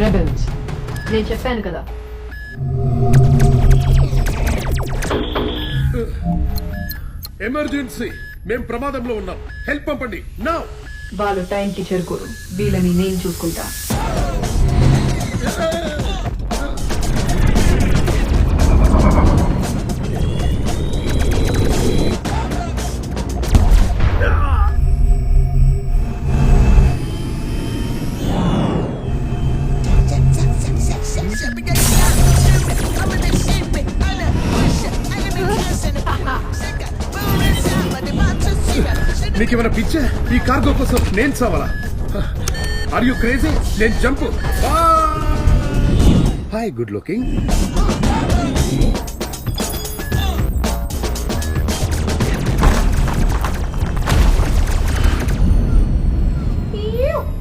Rebels నేను చెప్పాను కదా. ఎమర్జెన్సీ, మేము ప్రమాదంలో ఉన్నాం, హెల్ప్ పంపండి నౌ. వాళ్ళు టైంకి చేరుకోరు, వీళ్ళని నేను చూసుకుంటా. నీకేమైనా పిచ్చా? ఈ కార్గో కోసం నేను చావాలా? Are you crazy? నేను జంప్. Hi good looking.